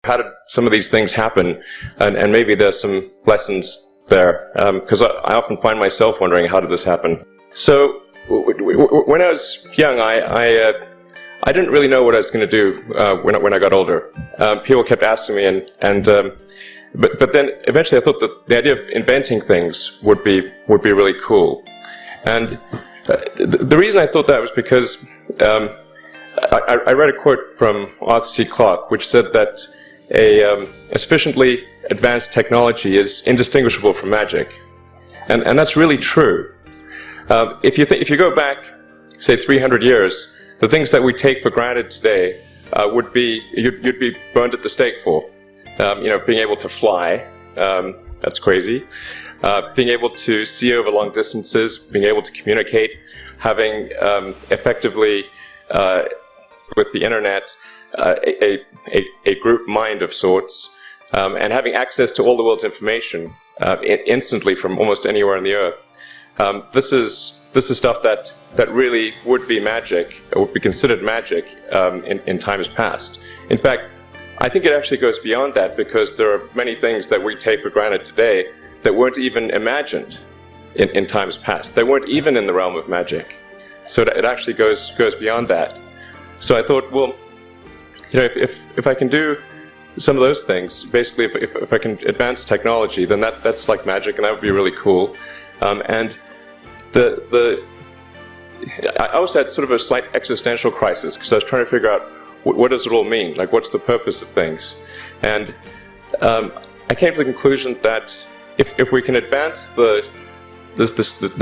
how did some of these things happen, and maybe there's some lessons there, because I often find myself wondering, how did this happen? So when I was young, I didn't really know what I was going to do when I got older. People kept asking me, but then eventually I thought that the idea of inventing things would be really cool. And the reason I thought that was because I read a quote from Arthur C. Clarke, which said that a sufficiently advanced technology is indistinguishable from magic, and that's really true. If you go back, say 300 years, the things that we take for granted today would be you'd be burned at the stake for. Being able to fly, that's crazy. Being able to see over long distances, being able to communicate, having effectively with the internet a group mind of sorts, and having access to all the world's information instantly from almost anywhere on the earth. This is stuff that really would be magic, or would be considered magic in times past. In fact, I think it actually goes beyond that, because there are many things that we take for granted today that weren't even imagined in times past. They weren't even in the realm of magic. So it actually goes beyond that. So I thought, well, if I can do some of those things, basically if I can advance technology, then that's like magic, and that would be really cool. And I also had sort of a slight existential crisis, because I was trying to figure out, what does it all mean? Like, what's the purpose of things? And I came to the conclusion that if we can advance the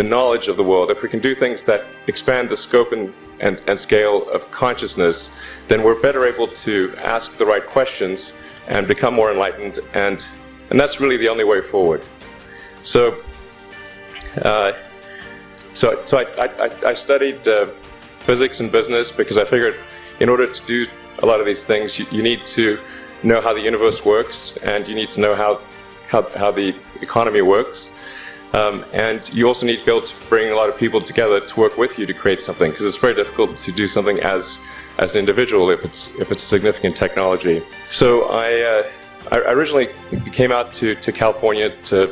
knowledge of the world, if we can do things that expand the scope and scale of consciousness, then we're better able to ask the right questions and become more enlightened, and that's really the only way forward. So I studied physics and business, because I figured in order to do a lot of these things, you need to know how the universe works, and you need to know how the economy works, and you also need to be able to bring a lot of people together to work with you to create something, because it's very difficult to do something as an individual if it's a significant technology. So I originally came out to California to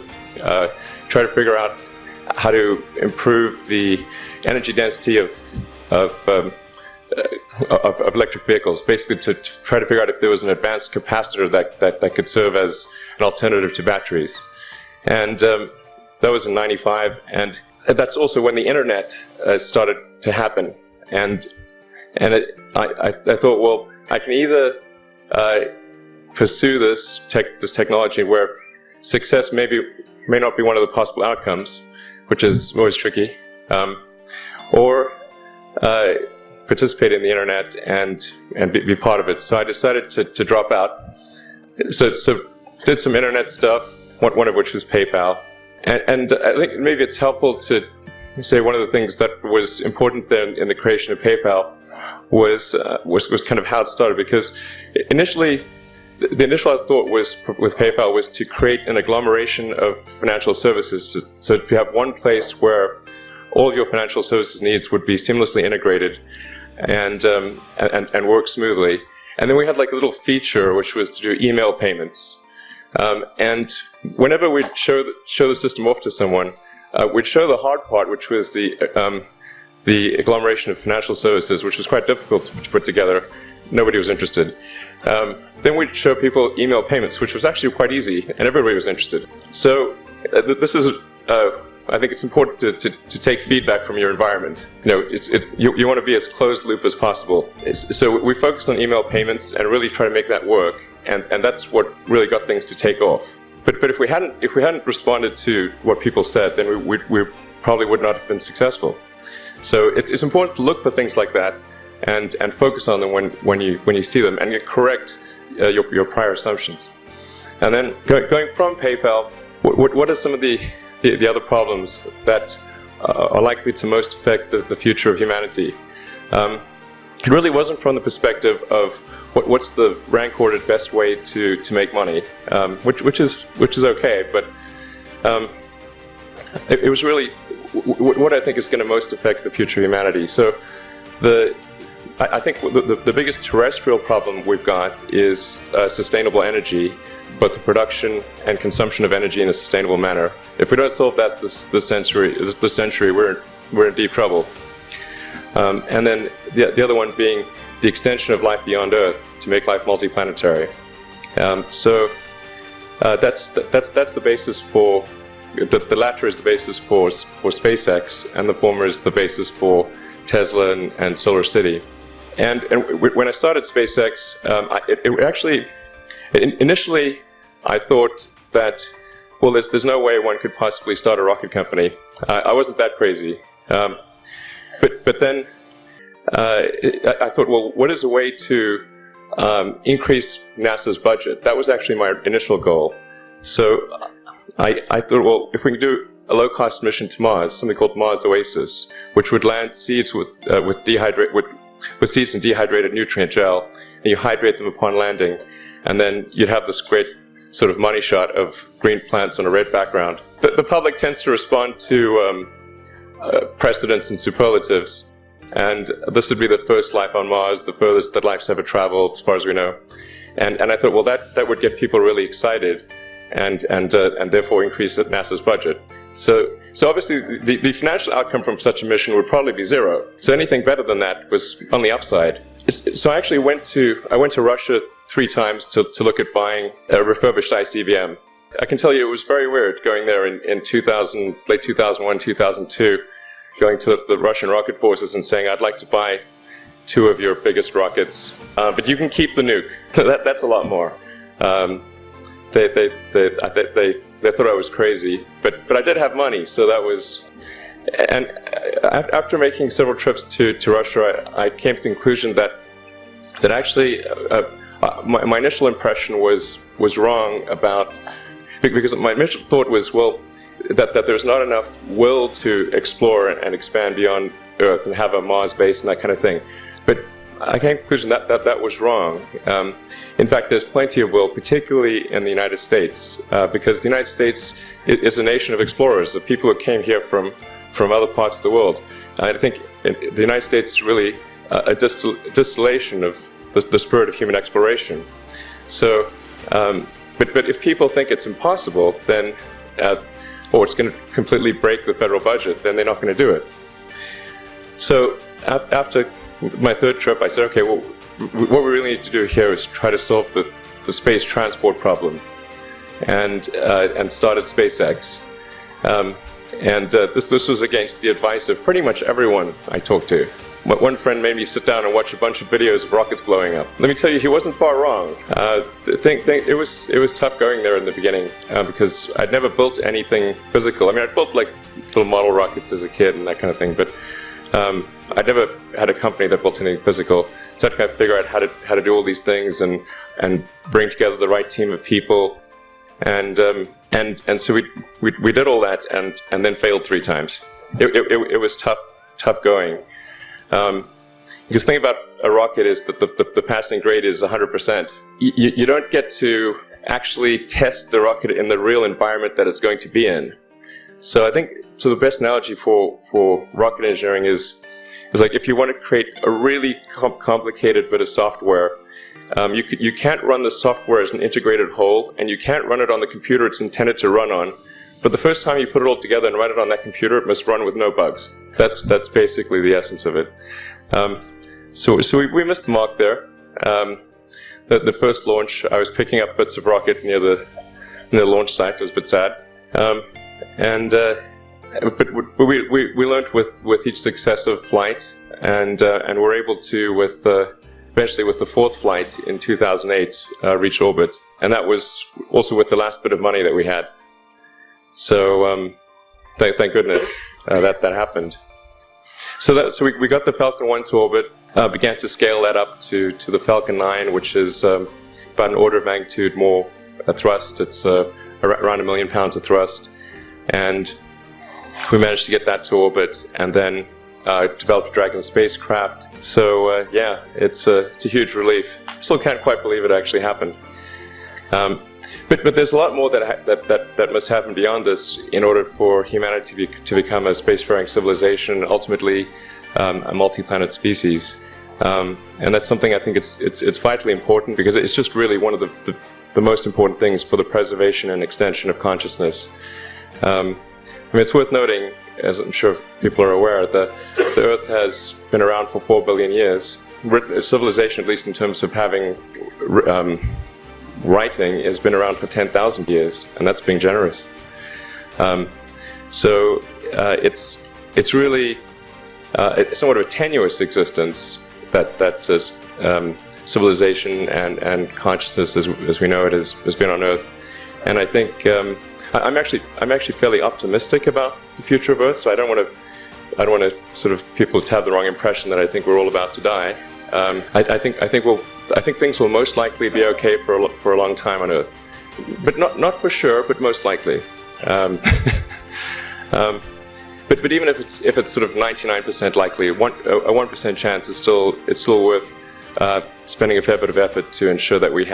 try to figure out how to improve the energy density of electric vehicles, basically to try to figure out if there was an advanced capacitor that could serve as an alternative to batteries. And that was in '95, and that's also when the internet started to happen. And I thought, well, I can either pursue this technology where success may not be one of the possible outcomes, which is always tricky, or participate in the internet and be part of it. So I decided to drop out. So did some internet stuff, one of which was PayPal. And I think maybe it's helpful to say one of the things that was important then in the creation of PayPal was kind of how it started, because initially the initial thought was with PayPal was to create an agglomeration of financial services. So if you have one place where all of your financial services needs would be seamlessly integrated and work smoothly. And then we had like a little feature which was to do email payments. And whenever we'd show the system off to someone, we'd show the hard part, which was the agglomeration of financial services, which was quite difficult to put together. Nobody was interested. Then we'd show people email payments, which was actually quite easy, and everybody was interested. So this is, I think it's important to take feedback from your environment. You want to be as closed loop as possible. So we focused on email payments and really try to make that work, and that's what really got things to take off. But if we hadn't responded to what people said, then we probably would not have been successful. So it's important to look for things like that and focus on them when you see them, and you correct your prior assumptions. And then going from PayPal, what are some of the other problems that are likely to most affect the future of humanity? It really wasn't from the perspective of what's the rank-ordered best way to make money, which is okay, but it was really what I think is going to most affect the future of humanity. So I think the biggest terrestrial problem we've got is sustainable energy, but the production and consumption of energy in a sustainable manner. If we don't solve that this century, we're in deep trouble. And then the other one being the extension of life beyond Earth to make life multiplanetary. So that's the basis for the latter is the basis for SpaceX, and the former is the basis for Tesla and Solar City. And when I started SpaceX, initially I thought that, well, there's no way one could possibly start a rocket company. I wasn't that crazy. But then I thought, well, what is a way to increase NASA's budget? That was actually my initial goal. So I thought, well, if we can do a low-cost mission to Mars, something called Mars Oasis, which would land seeds with seeds in dehydrated nutrient gel, and you hydrate them upon landing, and then you'd have this great sort of money shot of green plants on a red background. The public tends to respond to precedents and superlatives, and this would be the first life on Mars, the furthest that life's ever traveled, as far as we know. And I thought, well, that would get people really excited, and therefore increase NASA's budget. So obviously the financial outcome from such a mission would probably be zero. So anything better than that was on the upside. So I actually went to Russia 3 times to look at buying a refurbished ICBM. I can tell you it was very weird going there in late 2001, 2002, going to the Russian rocket forces and saying, I'd like to buy 2 of your biggest rockets, but you can keep the nuke. That's a lot more. They thought I was crazy, but I did have money, so that was. And after making several trips to Russia, I came to the conclusion that actually my initial impression was wrong about, because my initial thought was, well, that there's not enough will to explore and expand beyond Earth and have a Mars base and that kind of thing. But I came to the conclusion that was wrong. In fact, there's plenty of will, particularly in the United States, because the United States is a nation of explorers, of people who came here from other parts of the world. I think the United States is really a distillation of the spirit of human exploration. So, but if people think it's impossible, then, or it's going to completely break the federal budget, then they're not going to do it. So after my 3rd trip, I said, okay, well, what we really need to do here is try to solve the space transport problem, and started SpaceX. This was against the advice of pretty much everyone I talked to. One friend made me sit down and watch a bunch of videos of rockets blowing up. Let me tell you, he wasn't far wrong. It was tough going there in the beginning, because I'd never built anything physical. I mean, I'd built like little model rockets as a kid and that kind of thing, but I'd never had a company that built anything physical. So I had to kind of figure out how to do all these things and bring together the right team of people, and so we did all that and then failed 3 times. It was tough going. Because the thing about a rocket is that the passing grade is 100%. You don't get to actually test the rocket in the real environment that it's going to be in. So I think the best analogy for rocket engineering is like if you want to create a really complicated bit of software, you can't run the software as an integrated whole, and you can't run it on the computer it's intended to run on. But the first time you put it all together and run it on that computer, it must run with no bugs. That's basically the essence of it. So we missed the mark there. The first launch, I was picking up bits of rocket near the launch site. It was a bit sad. But we learned with each successive flight, and were able to, eventually with the 4th flight in 2008, reach orbit. And that was also with the last bit of money that we had. So thank goodness that happened. So we got the Falcon 1 to orbit, began to scale that up to the Falcon 9, which is about an order of magnitude more thrust. It's around 1 million pounds of thrust, and we managed to get that to orbit, and then developed Dragon spacecraft. So yeah, it's a huge relief. Still can't quite believe it actually happened. But there's a lot more that must happen beyond this in order for humanity to become a spacefaring civilization, and ultimately a multi-planet species. And that's something I think it's vitally important, because it's just really one of the most important things for the preservation and extension of consciousness. I mean, it's worth noting, as I'm sure people are aware, that the Earth has been around for 4 billion years. Civilization, at least in terms of having writing, has been around for 10,000 years, and that's being generous. So it's really it's somewhat of a tenuous existence that civilization and consciousness, as we know it, has been on Earth. And I think I'm actually fairly optimistic about the future of Earth. So I don't want to sort of people to have the wrong impression that I think we're all about to die. I think things will most likely be okay for a long time on Earth, but not for sure, but most likely. But even if it's sort of 99% likely, a 1% chance is still worth spending a fair bit of effort to ensure that we've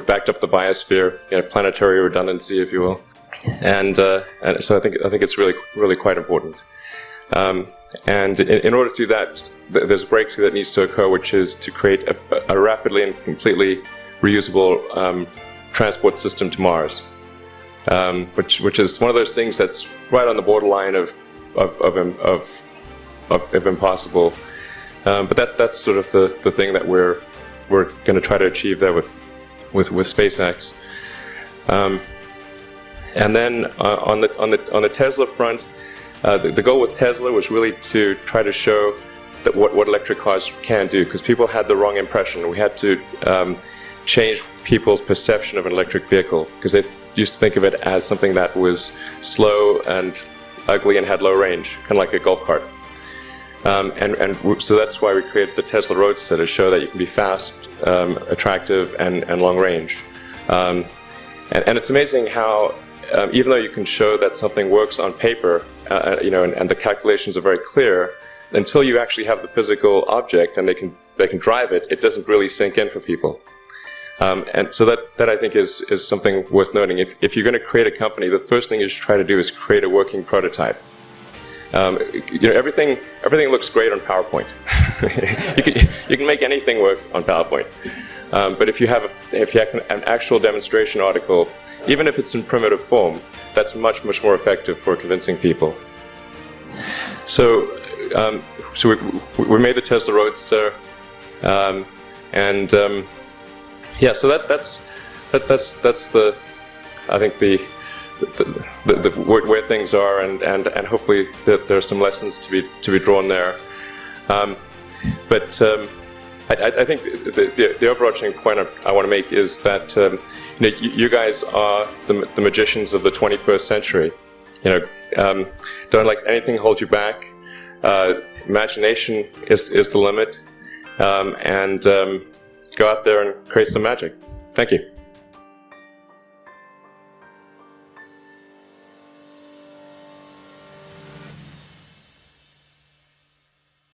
backed up the biosphere, planetary redundancy, if you will, and so I think it's really quite important. And in order to do that, there's a breakthrough that needs to occur, which is to create a rapidly and completely reusable transport system to Mars, which is one of those things that's right on the borderline of impossible. But that's sort of the thing that we're going to try to achieve there with SpaceX. And then on the Tesla front, the goal with Tesla was really to try to show that what electric cars can do, because people had the wrong impression. We had to change people's perception of an electric vehicle, because they used to think of it as something that was slow and ugly and had low range, kind of like a golf cart. So that's why we created the Tesla Roadster, to show that you can be fast, attractive, and long range. And it's amazing how, even though you can show that something works on paper, and the calculations are very clear, until you actually have the physical object and they can drive it, it doesn't really sink in for people. And so that I think is something worth noting. If you're going to create a company, the first thing you should try to do is create a working prototype. Everything looks great on PowerPoint. you can make anything work on PowerPoint. But if you have an actual demonstration article, even if it's in primitive form, that's much more effective for convincing people. So we made the Tesla Roadster, so that's the, I think the where things are, and hopefully that there are some lessons to be drawn there. But I think the overarching point I want to make is that you guys are the magicians of the 21st century. Don't let anything hold you back. Imagination is the limit, and go out there and create some magic. Thank you.